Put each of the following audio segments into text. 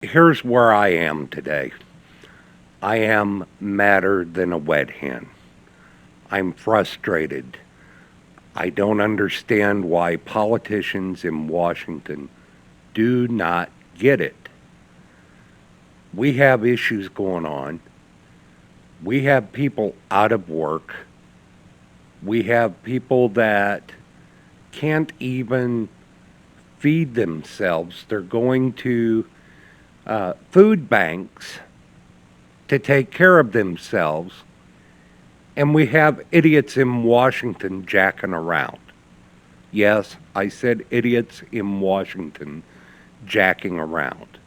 Here's where I am today. I am madder than a wet hen. I'm frustrated. I don't understand why politicians in Washington do not get it. We have issues going on. We have people out of work. We have people that can't even feed themselves. They're going to food banks to take care of themselves. And we have idiots in Washington jacking around. Yes, I said idiots in Washington jacking around.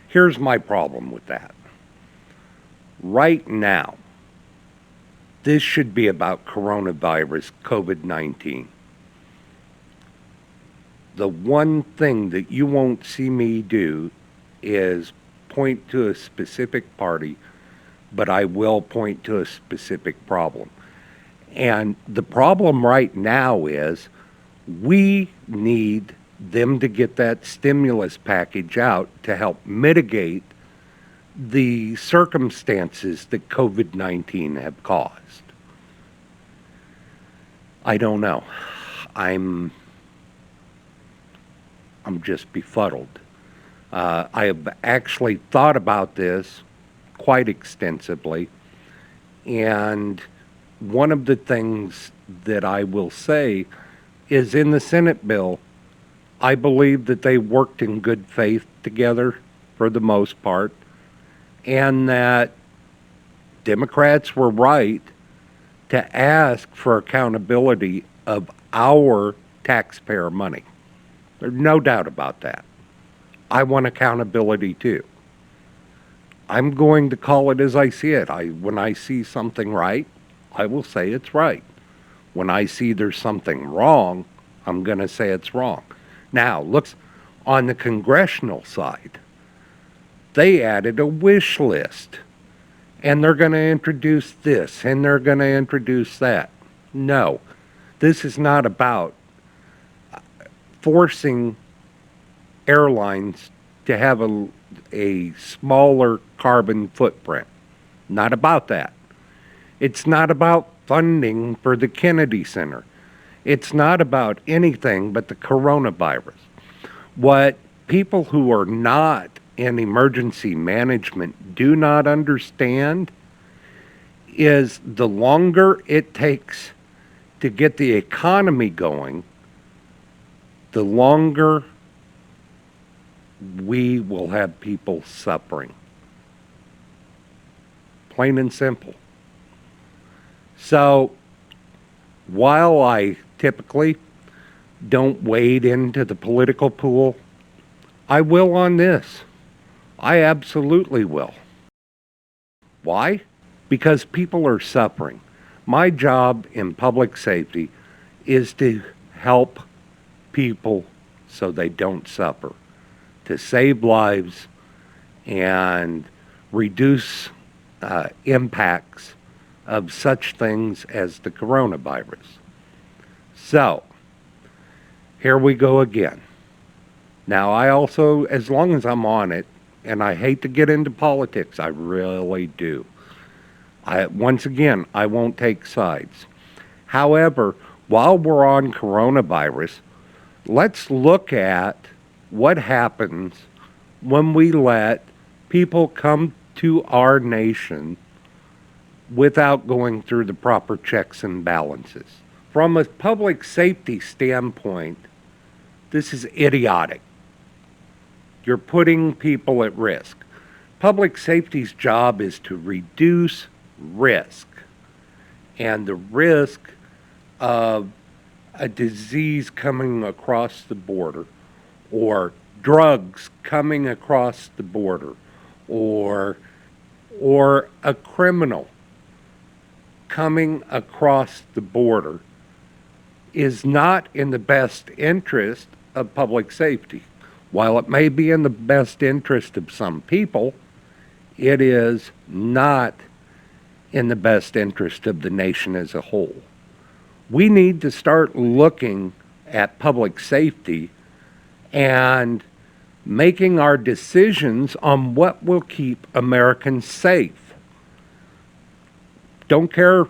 Here's my problem with that. Right now, this should be about coronavirus, COVID 19. The one thing that you won't see me do is point to a specific party, but I will point to a specific problem. And the problem right now is we need them to get that stimulus package out to help mitigate the circumstances that COVID 19 have caused. I don't know. I'm I'm just befuddled. I have actually thought about this quite extensively, and one of the things that I will say is in the Senate bill, I believe that they worked in good faith together for the most part, and that Democrats were right to ask for accountability of our taxpayer money. There's no doubt about that. I want accountability too. I'm going to call it as I see it. When I see something right, I will say it's right. When I see there's something wrong, I'm going to say it's wrong. Now, look on the congressional side. They added a wish list, and they're going to introduce this, and they're going to introduce that. No, this is not about forcing airlines to have a smaller carbon footprint. Not about that. It's not about funding for the Kennedy Center. It's not about anything but the coronavirus. What people who are not in emergency management do not understand is the longer it takes to get the economy going, the longer we will have people suffering. Plain and simple. So, while I typically don't wade into the political pool, I will on this. I absolutely will. Why? Because people are suffering. My job in public safety is to help people so they don't suffer, to save lives and reduce impacts of such things as the coronavirus. So, here we go again. Now, I also, as long as I'm on it, and I hate to get into politics, I really do. Once again, I won't take sides. However, while we're on coronavirus, let's look at what happens when we let people come to our nation without going through the proper checks and balances. From a public safety standpoint, this is idiotic. You're putting people at risk. Public safety's job is to reduce risk, and the risk of a disease coming across the border, or drugs coming across the border, or a criminal coming across the border is not in the best interest of public safety. While it may be in the best interest of some people, it is not in the best interest of the nation as a whole. We need to start looking at public safety and making our decisions on what will keep Americans safe. Don't care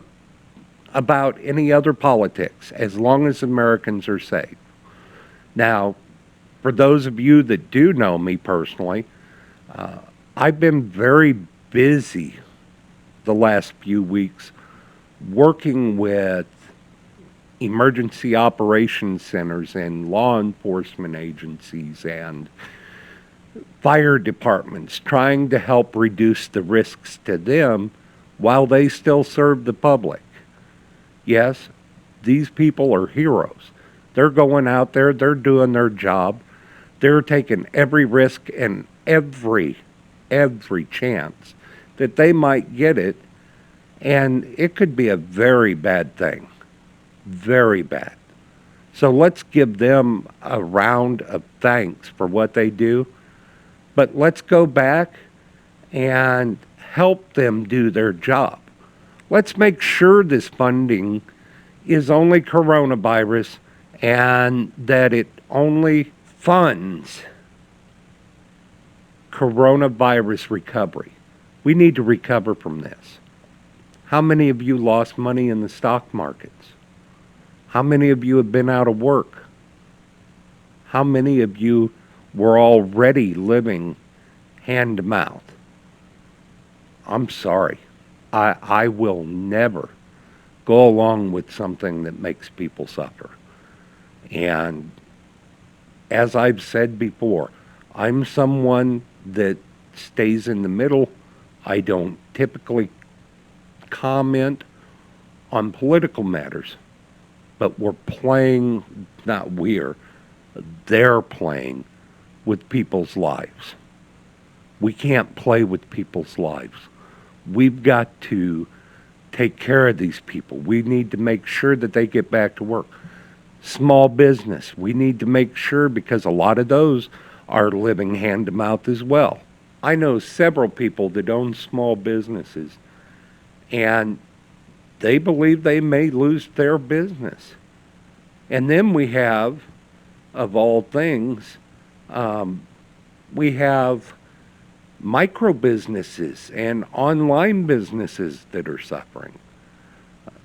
about any other politics as long as Americans are safe. Now, for those of you that do know me personally, I've been very busy the last few weeks working with emergency operations centers and law enforcement agencies and fire departments, trying to help reduce the risks to them while they still serve the public. Yes, these people are heroes. They're going out there, they're doing their job, they're taking every risk and every chance that they might get it, and it could be a very bad thing. Very bad. So let's give them a round of thanks for what they do, but let's go back and help them do their job. Let's make sure this funding is only coronavirus and that it only funds coronavirus recovery. We need to recover from this. How many of you lost money in the stock markets? How many of you have been out of work? How many of you were already living hand to mouth? I'm sorry. I will never go along with something that makes people suffer. And as I've said before, I'm someone that stays in the middle. I don't typically comment on political matters, but they're playing with people's lives. We can't play with people's lives. We've got to take care of these people. We need to make sure that they get back to work. Small business, we need to make sure, because a lot of those are living hand to mouth as well. I know several people that own small businesses, and they believe they may lose their business. And then we have, of all things, we have micro businesses and online businesses that are suffering.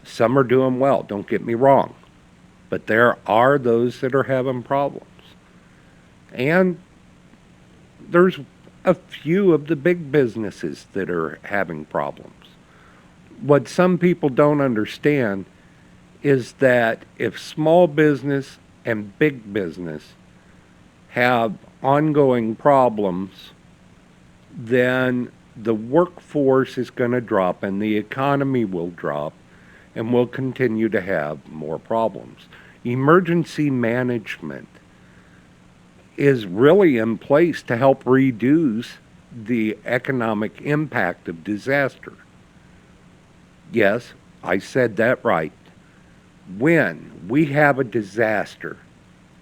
Some are doing well, don't get me wrong, but there are those that are having problems. And there's a few of the big businesses that are having problems. What some people don't understand is that if small business and big business have ongoing problems, then the workforce is going to drop and the economy will drop and we'll continue to have more problems. Emergency management is really in place to help reduce the economic impact of disaster. Yes, I said that right. When we have a disaster,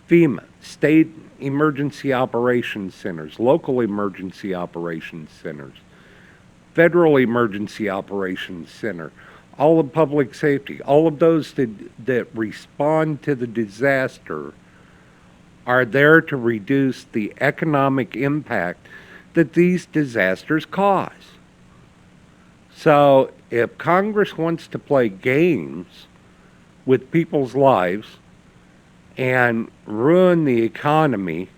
FEMA, state emergency operations centers, local emergency operations centers, federal emergency operations center, all of public safety, all of those that respond to the disaster are there to reduce the economic impact that these disasters cause. So if Congress wants to play games with people's lives and ruin the economy,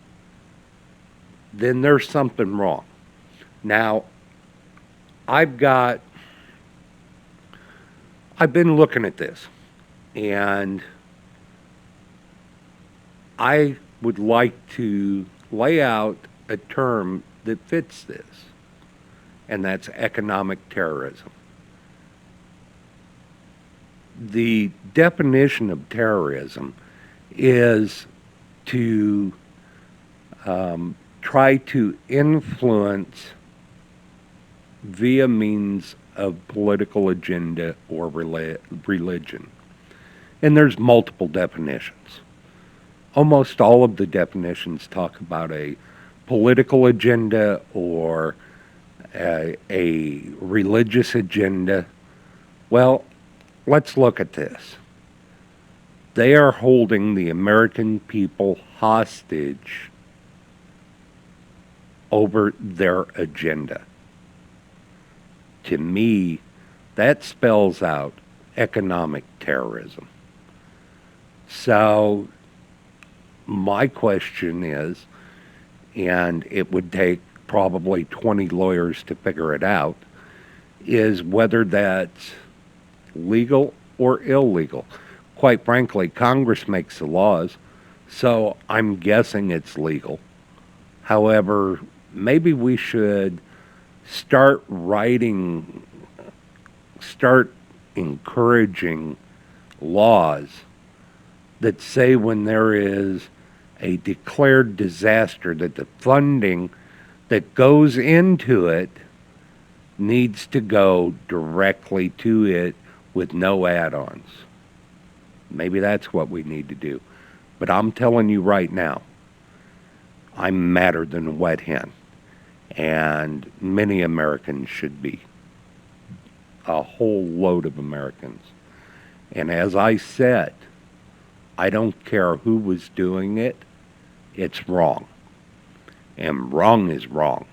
then there's something wrong. Now, I've been looking at this, and I would like to lay out a term that fits this, and that's economic terrorism. The definition of terrorism is to try to influence via means of political agenda or religion. And there's multiple definitions. Almost all of the definitions talk about a political agenda or a religious agenda. Well, let's look at this. They are holding the American people hostage over their agenda. To me, that spells out economic terrorism. So, my question is, and it would take probably 20 lawyers to figure it out, is whether that's legal or illegal. Quite frankly, Congress makes the laws, so I'm guessing it's legal. However, maybe we should start writing, start encouraging laws that say when there is a declared disaster that the funding that goes into it needs to go directly to it with no add-ons. Maybe that's what we need to do. But I'm telling you right now, I'm madder than a wet hen. And many Americans should be. A whole load of Americans. And as I said, I don't care who was doing it, it's wrong. And wrong is wrong.